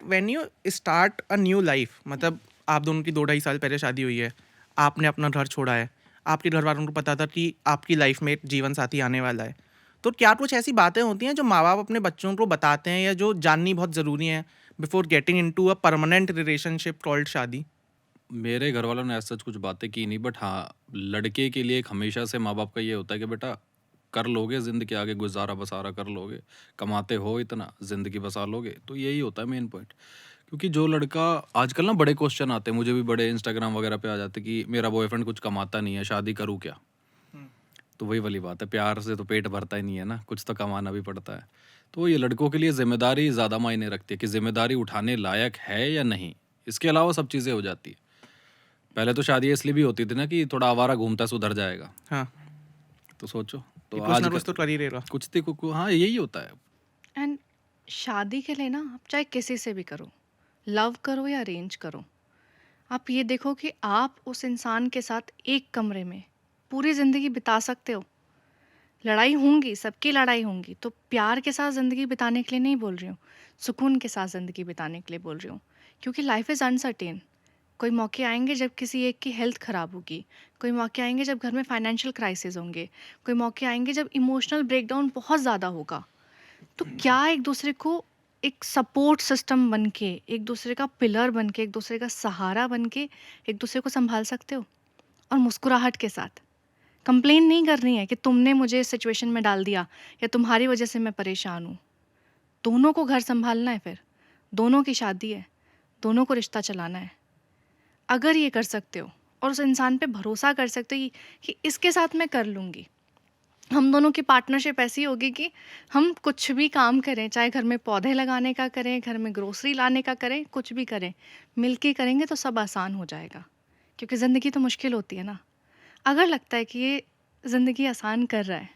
When you start a new life, मतलब आप दोनों की 2 ढाई साल पहले शादी हुई है, आपने अपना घर छोड़ा है, आपके घर वालों को पता था कि आपकी लाइफ में एक जीवन साथी आने वाला है, तो क्या कुछ ऐसी बातें होती हैं जो माँ बाप अपने बच्चों को बताते हैं या जो जाननी बहुत ज़रूरी है before getting into a permanent relationship called शादी? मेरे घर वालों ने ऐसा कुछ बातें की नहीं, बट हाँ, लड़के के लिए एक हमेशा से माँ बाप का ये होता है कि बेटा कर लोगे, ज़िंदगी आगे गुजारा बसारा कर लोगे, कमाते हो इतना, ज़िंदगी बसा लोगे। तो यही होता है मेन पॉइंट। क्योंकि जो लड़का आजकल ना बड़े क्वेश्चन आते हैं, मुझे भी बड़े इंस्टाग्राम वगैरह पे आ जाते हैं कि मेरा बॉयफ्रेंड कुछ कमाता नहीं है, शादी करूँ क्या? तो वही वाली बात है, प्यार से तो पेट भरता ही नहीं है ना, कुछ तो कमाना भी पड़ता है। तो ये लड़कों के लिए ज़िम्मेदारी ज़्यादा मायने रखती है कि ज़िम्मेदारी उठाने लायक है या नहीं। इसके अलावा सब चीज़ें हो जाती है। पहले तो शादी इसलिए भी होती थी ना कि थोड़ा आवारा घूमता सुधर जाएगा। हाँ, तो सोचो, तो कि कुछ ना आजकल कुछ तो कर ही रहेगा। कुछ थी हाँ, यही होता है। एंड शादी के लिए ना आप चाहे किसी से भी करो, लव करो या अरेंज करो, आप ये देखो कि आप उस इंसान के साथ एक कमरे में पूरी ज़िंदगी बिता सकते हो। लड़ाई होंगी, सबकी लड़ाई होंगी, तो प्यार के साथ ज़िंदगी बिताने के लिए नहीं बोल रही हूँ, सुकून के साथ ज़िंदगी बिताने के लिए बोल रही हूँ। क्योंकि लाइफ इज़ अनसर्टेन। कोई मौके आएंगे जब किसी एक की हेल्थ ख़राब होगी, कोई मौके आएंगे जब घर में फाइनेंशियल क्राइसिस होंगे, कोई मौके आएंगे जब इमोशनल ब्रेकडाउन बहुत ज़्यादा होगा। तो क्या एक दूसरे को एक सपोर्ट सिस्टम बन के, एक दूसरे का पिलर बन के, एक दूसरे का सहारा बन के एक दूसरे को संभाल सकते हो? और मुस्कुराहट के साथ। कंप्लेन नहीं करनी है कि तुमने मुझे इस सिचुएशन में डाल दिया या तुम्हारी वजह से मैं परेशान हूँ। दोनों को घर संभालना है फिर, दोनों की शादी है, दोनों को रिश्ता चलाना है। अगर ये कर सकते हो और उस इंसान पे भरोसा कर सकते हो कि इसके साथ मैं कर लूँगी। हम दोनों की पार्टनरशिप ऐसी होगी कि हम कुछ भी काम करें, चाहे घर में पौधे लगाने का करें, घर में ग्रोसरी लाने का करें, कुछ भी करें, मिलके करेंगे तो सब आसान हो जाएगा। क्योंकि ज़िंदगी तो मुश्किल होती है ना। अगर लगता है कि ये ज़िंदगी आसान कर रहा है,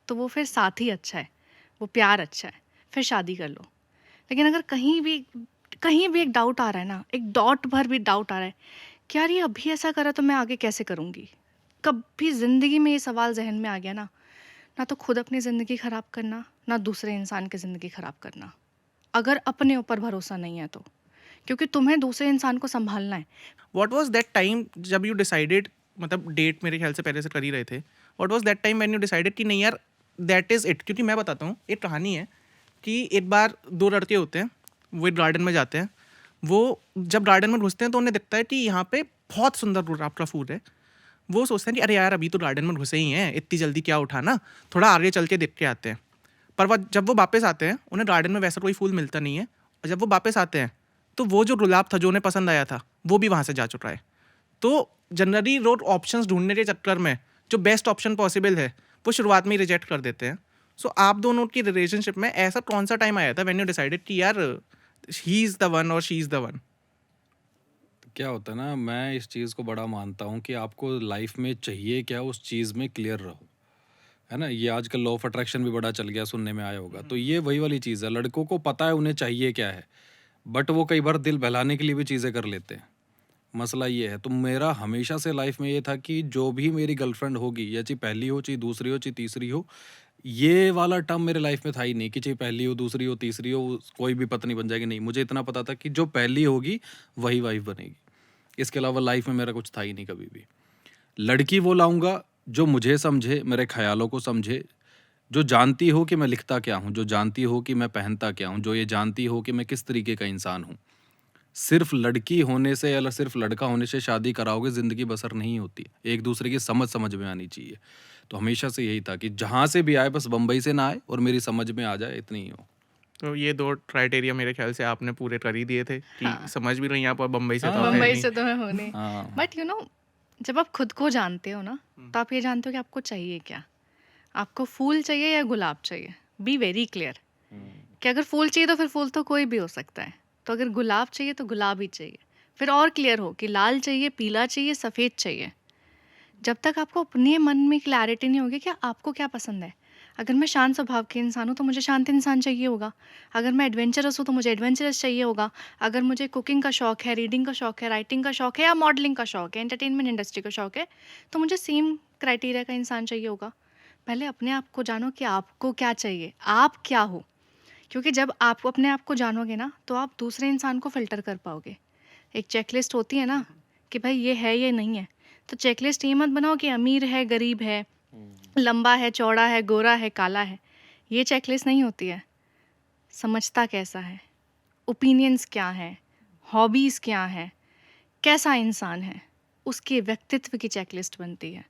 तो वो फिर साथी अच्छा है, वो प्यार अच्छा है, फिर शादी कर लो। लेकिन अगर कहीं भी एक डाउट आ रहा है ना, एक डॉट भर भी डाउट आ रहा है कि यार ये अभी ऐसा करा तो मैं आगे कैसे करूँगी? कभी ज़िंदगी में ये सवाल ज़हन में आ गया ना तो खुद अपनी ज़िंदगी ख़राब करना, ना दूसरे इंसान की ज़िंदगी ख़राब करना। अगर अपने ऊपर भरोसा नहीं है तो। क्योंकि तुम्हें दूसरे इंसान को सँभालना है। व्हाट वाज दैट टाइम जब यू डिसाइडेड, मतलब डेट मेरे ख्याल से पहले से कर ही रहे थे, what was that time when you decided कि नहीं यार, दैट इज इट? क्योंकि मैं बताता हूँ, एक कहानी है कि एक बार दो लड़के होते हैं, वो एक गार्डन में जाते हैं। वो जब गार्डन में घुसते हैं तो उन्हें दिखता है कि यहाँ पे बहुत सुंदर गुलाब का फूल है। वो सोचते हैं कि अरे यार अभी तो गार्डन में घुसे ही हैं, इतनी जल्दी क्या उठाना, थोड़ा आगे चल के देख के आते हैं। पर वह जब वो वापस आते हैं उन्हें गार्डन में वैसा कोई फूल मिलता नहीं है, और जब वो वापस आते हैं तो वो जो गुलाब था जो उन्हें पसंद आया था वो भी वहाँ से जा चुका है। तो जनरली लोग ऑप्शंस ढूंढने के चक्कर में जो बेस्ट ऑप्शन पॉसिबल है वो शुरुआत में ही रिजेक्ट कर देते हैं। सो आप दोनों की रिलेशनशिप में ऐसा कौन सा टाइम आया था व्हेन यू डिसाइडेड कि यार ही इज़ द वन और शी इज़ द वन? तो क्या होता है ना, मैं इस चीज़ को बड़ा मानता हूँ कि आपको लाइफ में चाहिए क्या, उस चीज़ में क्लियर रहो। है ना? ये आजकल लॉ ऑफ अट्रैक्शन भी बड़ा चल गया, सुनने में आया होगा। तो ये वही वाली चीज़ है, लड़कों को पता है उन्हें चाहिए क्या है, बट वो कई बार दिल बहलाने के लिए भी चीज़ें कर लेते हैं। मसला ये है। तो मेरा हमेशा से लाइफ में ये था कि जो भी मेरी गर्लफ्रेंड होगी, या चाहे पहली हो, चाहे दूसरी हो, चाहे तीसरी हो, ये वाला टर्म मेरे लाइफ में था ही नहीं कि चाहे पहली हो, दूसरी हो, तीसरी हो, कोई भी पत्नी बन जाएगी। नहीं, मुझे इतना पता था कि जो पहली होगी वही वाइफ बनेगी। इसके अलावा लाइफ में मेरा कुछ था ही नहीं कभी भी। लड़की वो लाऊंगा जो मुझे समझे, मेरे ख्यालों को समझे, जो जानती हो कि मैं लिखता क्या हूँ, जो जानती हो कि मैं पहनता क्या हूँ, जो ये जानती हो कि मैं किस तरीके का इंसान हूँ। सिर्फ लड़की होने से या सिर्फ लड़का होने से शादी कराओगे, ज़िंदगी बसर नहीं होती। एक दूसरे की समझ में आनी चाहिए। तो हमेशा से यही था कि जहाँ से भी आए बस बम्बई से ना आए और मेरी समझ में आ जाए, इतनी ही हो। तो ये दो क्राइटेरिया मेरे ख्याल से आपने पूरे कर ही दिए थे कि हाँ, समझ भी रही आप, और बम्बई से तो आप है हाँ, मुंबई नहीं। से तो मैं हूँ नहीं। हाँ। बट जब आप खुद को जानते हो ना, तो आप ये जानते हो कि आपको चाहिए क्या। आपको फूल चाहिए या गुलाब चाहिए? बी वेरी क्लियर कि अगर फूल चाहिए तो फिर फूल तो कोई भी हो सकता है। तो अगर गुलाब चाहिए तो गुलाब ही चाहिए। फिर और क्लियर हो कि लाल चाहिए, पीला चाहिए, सफ़ेद चाहिए। जब तक आपको अपने मन में क्लैरिटी नहीं होगी कि आपको क्या पसंद है। अगर मैं शांत स्वभाव की इंसान हूँ तो मुझे शांत इंसान चाहिए होगा। अगर मैं एडवेंचरस हूँ तो मुझे एडवेंचरस चाहिए होगा। अगर मुझे कुकिंग का शौक है, रीडिंग का शौक है, राइटिंग का शौक है या मॉडलिंग का शौक है, एंटरटेनमेंट इंडस्ट्री का शौक है, तो मुझे सेम क्राइटेरिया का इंसान चाहिए होगा। पहले अपने आप को जानो कि आपको क्या चाहिए, आप क्या हो। क्योंकि जब आप अपने आप को जानोगे ना, तो आप दूसरे इंसान को फ़िल्टर कर पाओगे। एक चेकलिस्ट होती है ना कि भाई ये है, ये नहीं है। तो चेकलिस्ट ये मत बनाओ कि अमीर है, गरीब है, लंबा है, चौड़ा है, गोरा है, काला है। ये चेकलिस्ट नहीं होती है। समझता कैसा है, ओपिनियंस क्या हैं, हॉबीज़ क्या हैं, कैसा इंसान है, उसके व्यक्तित्व की चेकलिस्ट बनती है।